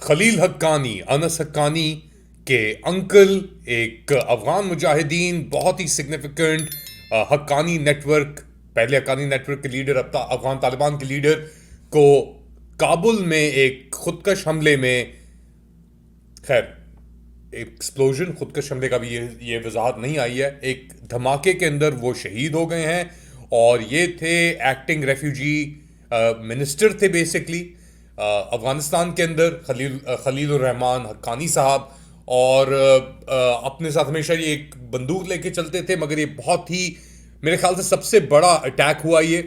खलील हक्कानी, अनस हक्कानी के अंकल, एक अफगान मुजाहिदीन, बहुत ही सिग्निफिकेंट हक्कानी नेटवर्क, पहले हक्कानी नेटवर्क के लीडर, अब अफगान तालिबान के लीडर को काबुल में एक खुदकश हमले में, खैर एक्सप्लोजन, खुदकश हमले का भी ये वजाहत नहीं आई है, एक धमाके के अंदर वो शहीद हो गए हैं। और ये थे एक्टिंग रेफ्यूजी मिनिस्टर थे बेसिकली अफगानिस्तान के अंदर, खलील रहमान हक्कानी साहब। और अपने साथ हमेशा ये एक बंदूक लेके चलते थे, मगर ये बहुत ही, मेरे ख्याल से सबसे बड़ा अटैक हुआ ये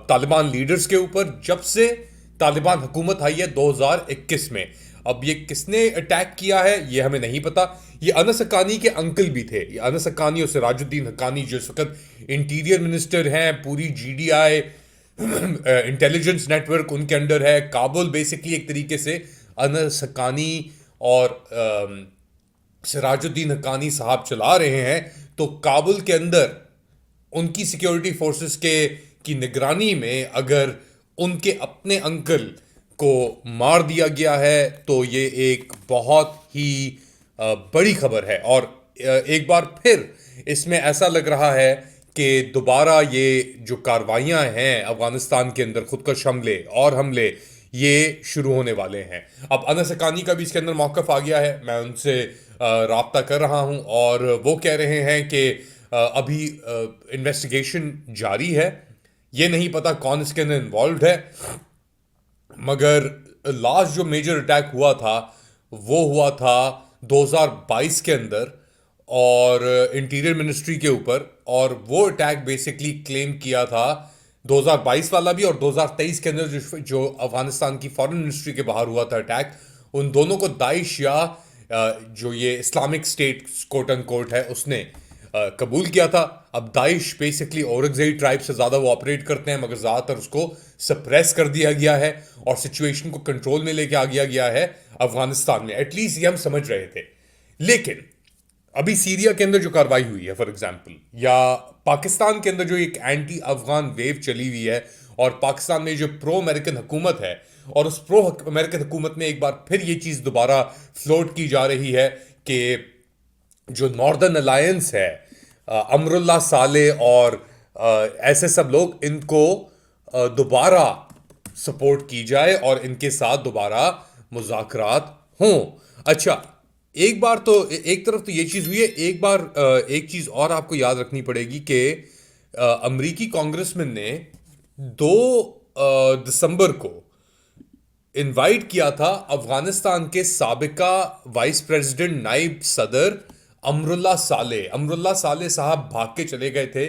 तालिबान लीडर्स के ऊपर जब से तालिबान हुकूमत आई है 2021 में। अब ये किसने अटैक किया है ये हमें नहीं पता। ये अनस हक्कानी के अंकल भी थे, ये अनस हक्कानी और सिराजुद्दीन हक्कानी जो इस वक्त इंटीरियर मिनिस्टर हैं, पूरी जीडीआई इंटेलिजेंस नेटवर्क उनके अंडर है। काबुल बेसिकली एक तरीके से अनस हक्कानी और सिराजुद्दीन हक्कानी साहब चला रहे हैं। तो काबुल के अंदर उनकी सिक्योरिटी फोर्सेस के की निगरानी में अगर उनके अपने अंकल को मार दिया गया है तो ये एक बहुत ही बड़ी खबर है। और एक बार फिर इसमें ऐसा लग रहा है कि दोबारा ये जो कार्रवाइयां हैं अफगानिस्तान के अंदर, खुदकश हमले और हमले, ये शुरू होने वाले हैं। अब अनस हक्कानी का भी इसके अंदर मौक़िफ़ आ गया है, मैं उनसे राब्ता कर रहा हूं और वो कह रहे हैं कि अभी इन्वेस्टिगेशन जारी है, ये नहीं पता कौन इसके अंदर इन्वॉल्व है। मगर लास्ट जो मेजर अटैक हुआ था वो हुआ था 2022 के अंदर, और इंटीरियर मिनिस्ट्री के ऊपर। और वो अटैक बेसिकली क्लेम किया था 2022 वाला भी, और 2023 के अंदर जो अफगानिस्तान की फॉरेन मिनिस्ट्री के बाहर हुआ था अटैक, उन दोनों को दाइश या जो ये Islamic State quote and quote है उसने कबूल किया था। अब दाइश बेसिकली औरंगजेब ट्राइब से ज़्यादा वो ऑपरेट करते हैं, मगर ज़्यादातर उसको सप्रेस कर दिया गया है और सिचुएशन को कंट्रोल में लेके आ गया है अफगानिस्तान में। एटलीस्ट ये हम समझ रहे थे। लेकिन अभी सीरिया के अंदर जो कार्रवाई हुई है फॉर एग्जांपल, या पाकिस्तान के अंदर जो एक एंटी अफगान वेव चली हुई है, और पाकिस्तान में जो प्रो अमेरिकन हुकूमत है, और उस प्रो अमेरिकन हुकूमत में एक बार फिर ये चीज़ दोबारा फ्लोट की जा रही है कि जो नॉर्दर्न अलायंस है, अमरुल्ला साले और ऐसे सब लोग, इनको दोबारा सपोर्ट की जाए और इनके साथ दोबारा मुज़ाकरात हों। अच्छा, एक बार तो एक तरफ तो ये चीज़ हुई है, एक बार एक चीज़ और आपको याद रखनी पड़ेगी कि अमरीकी कांग्रेसमैन ने 2 दिसंबर को इनवाइट किया था अफगानिस्तान के साबिका वाइस प्रेसिडेंट नाइब सदर अमरुल्ला साले साहब भाग के चले गए थे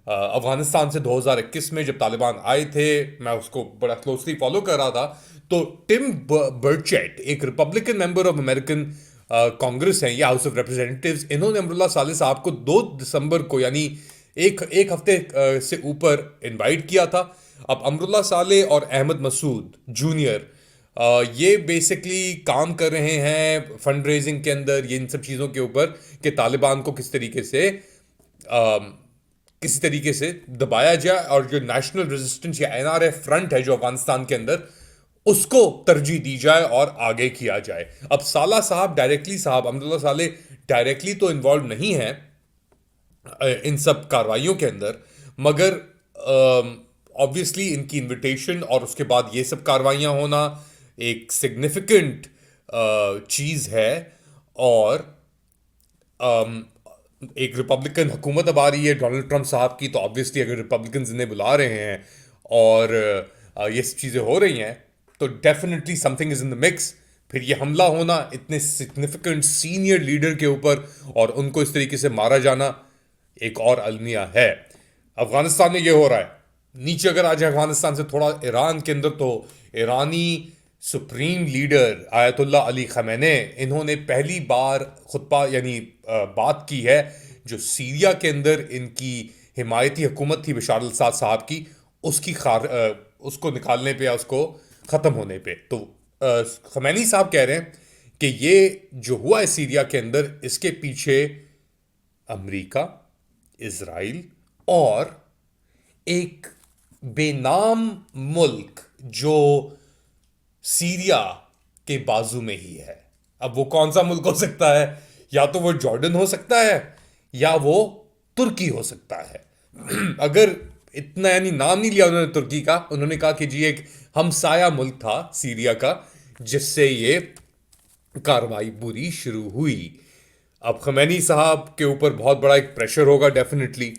अफगानिस्तान से 2021 में, जब तालिबान आए थे। मैं उसको बड़ा क्लोजली फॉलो कर रहा था। तो टिम बर्चेट, एक Republican member of American Congress है या हाउस ऑफ रिप्रेजेंटेटिव्स, इन्होंने अमरुल्ला साले साहब को 2 दिसंबर को, यानी एक हफ्ते से ऊपर इनवाइट किया था। अब अमरुल्ला साले और अहमद मसूद जूनियर ये बेसिकली काम कर रहे हैं फंड रेजिंग के अंदर, ये इन सब चीज़ों के ऊपर कि तालिबान को किसी तरीके से दबाया जाए, और जो नेशनल रेजिस्टेंस या एनआरएफ फ्रंट है जो अफगानिस्तान के अंदर, उसको तरजीह दी जाए और आगे किया जाए। अब साला साहब डायरेक्टली, साहब अमरुल्ला साले डायरेक्टली तो इन्वॉल्व नहीं है इन सब कार्रवाइयों के अंदर, मगर ऑब्वियसली इनकी इनविटेशन और उसके बाद ये सब कार्रवाइयाँ होना एक सिग्निफिकेंट चीज़ है। और एक रिपब्लिकन हुकूमत अब आ रही है डोनाल्ड ट्रंप साहब की, तो ऑब्वियसली अगर रिपब्लिकन इन्हें बुला रहे हैं और ये सब चीज़ें हो रही हैं, तो definitely something is in the mix. फिर ये हमला होना इतने सिग्निफिकेंट सीनियर लीडर के ऊपर और उनको इस तरीके से मारा जाना एक और अलमिया है। अफगानिस्तान में ये हो रहा है। नीचे अगर आ जाए अफगानिस्तान से थोड़ा ईरान के अंदर, तो ईरानी सुप्रीम लीडर आयतुल्ला अली खमेने, इन्होंने पहली बार खुतबा यानी बात की है जो सीरिया के अंदर इनकी हिमायती हुकूमत थी बशार अल असाद साहब की, उसको निकालने पे या उसको ख़त्म होने पे। तो खमैनी साहब कह रहे हैं कि ये जो हुआ है सीरिया के अंदर, इसके पीछे अमेरिका, इजराइल और एक बेनाम मुल्क जो सीरिया के बाजू में ही है। अब वो कौन सा मुल्क हो सकता है? या तो वो जॉर्डन हो सकता है, या वो तुर्की हो सकता है। अगर इतना यानी नाम नहीं लिया उन्होंने तुर्की का, उन्होंने कहा कि जी एक हमसाया मुल्क था सीरिया का, जिससे ये कार्रवाई बुरी शुरू हुई। अब खमैनी साहब के ऊपर बहुत बड़ा एक प्रेशर होगा डेफिनेटली,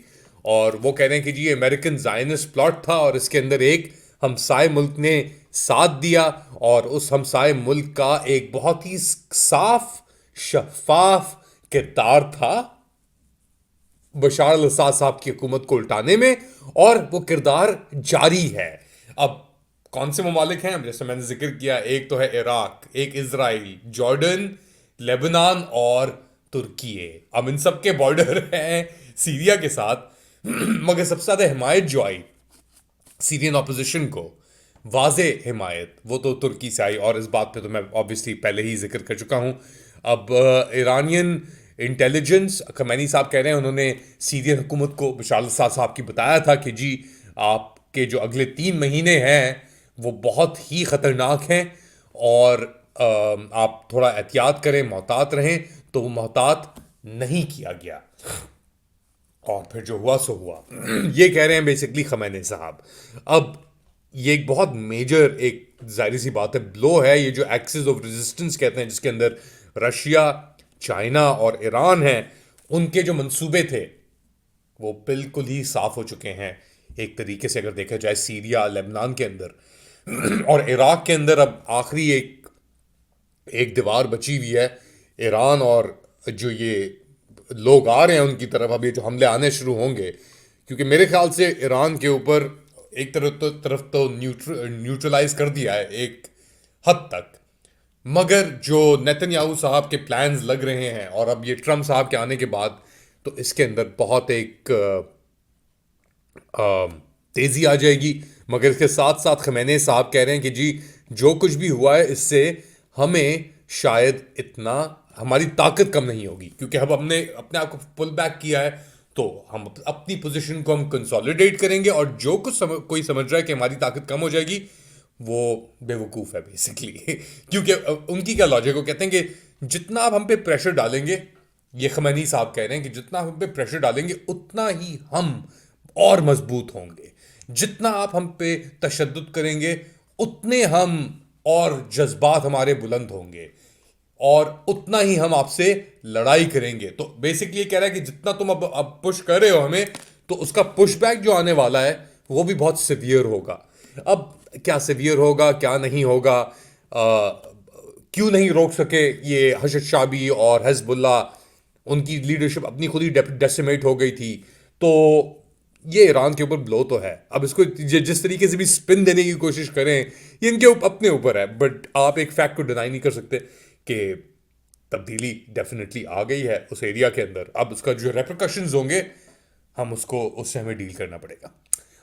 और वो कह रहे हैं कि जी अमेरिकन जायनिस्ट प्लॉट था और इसके अंदर एक हमसाय मुल्क ने साथ दिया, और उस हमसाय मुल्क का एक बहुत ही साफ शफाफ किरदार था बशार अल अस्साद साहब की हुकूमत को उल्टाने में, और वो किरदार जारी है। अब कौन से ममालिक हैं? जैसे मैंने जिक्र किया, एक तो है इराक, एक इजराइल, जॉर्डन, लेबनान और तुर्की। अब इन सब के बॉर्डर हैं सीरिया के साथ। मगर सबसे ज्यादा हिमायत जो आई सीरियन ऑपोजिशन को, वाजे हिमायत, वो तो तुर्की से आई, और इस बात पे तो मैं ऑब्वियसली पहले ही जिक्र कर चुका हूं। अब ईरानियन इंटेलिजेंस, खमैनी साहब कह रहे हैं, उन्होंने सीरियन हुकूमत को बशार अल अस्साद साहब की बताया था कि जी आपके जो अगले 3 महीने हैं वो बहुत ही ख़तरनाक हैं, और आप थोड़ा एहतियात करें, मोहतात रहें। तो वो मोहतात नहीं किया गया, और फिर जो हुआ सो हुआ। ये कह रहे हैं बेसिकली खमैनी साहब। अब ये एक बहुत मेजर, एक जाहिर सी बात है, ब्लो है ये जो एक्सिस ऑफ रेजिस्टेंस कहते हैं, जिसके अंदर रशिया, चाइना और ईरान हैं। उनके जो मंसूबे थे वो बिल्कुल ही साफ हो चुके हैं एक तरीके से, अगर देखा जाए सीरिया, लेबनान के अंदर और इराक के अंदर। अब आखिरी एक एक दीवार बची हुई है ईरान, और जो ये लोग आ रहे हैं उनकी तरफ, अब ये जो हमले आने शुरू होंगे, क्योंकि मेरे ख्याल से ईरान के ऊपर एक तरफ तो न्यूट्रलाइज कर दिया है एक हद तक। मगर जो नेतन्याहू साहब के प्लान्स लग रहे हैं, और अब ये ट्रम्प साहब के आने के बाद, तो इसके अंदर बहुत एक तेजी आ जाएगी। मगर इसके साथ साथ खमैनी साहब कह रहे हैं कि जी जो कुछ भी हुआ है इससे हमें शायद इतना, हमारी ताकत कम नहीं होगी, क्योंकि हम हमने अपने आप को पुल बैक किया है, तो हम अपनी पोजीशन को हम कंसोलिडेट करेंगे, और जो कुछ कोई समझ रहा है कि हमारी ताकत कम हो जाएगी, वो बेवकूफ़ है बेसिकली। क्योंकि उनकी क्या लॉजिक, वो कहते हैं कि जितना आप हम पे प्रेशर डालेंगे, ये खमैनी साहब कह रहे हैं कि जितना हम पे प्रेशर डालेंगे उतना ही हम और मजबूत होंगे, जितना आप हम पे तशद्दुद करेंगे उतने हम और जज्बात हमारे बुलंद होंगे, और उतना ही हम आपसे लड़ाई करेंगे। तो बेसिकली ये कह रहा है कि जितना तुम अब पुश कर रहे हो हमें, तो उसका पुश बैक जो आने वाला है वो भी बहुत सिवियर होगा। अब क्या सिवियर होगा, क्या नहीं होगा, क्यों नहीं रोक सके ये हशद शाबी और हिजबुल्लाह, उनकी लीडरशिप अपनी खुद ही डेसिमेट हो गई थी। तो ये ईरान के ऊपर ब्लो तो है। अब इसको जिस तरीके से भी स्पिन देने की कोशिश करें, ये इनके अपने ऊपर है, बट आप एक फैक्ट को डिनाई नहीं कर सकते कि तब्दीली डेफिनेटली आ गई है उस एरिया के अंदर। अब उसका जो रेपरकशंस होंगे, हम उससे हमें डील करना पड़ेगा।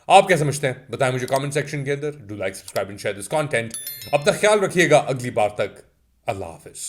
आप क्या समझते हैं बताएं मुझे कमेंट सेक्शन के अंदर। Do like, subscribe and share this content. अब तक ख्याल रखिएगा, अगली बार तक अल्लाह हाफिज।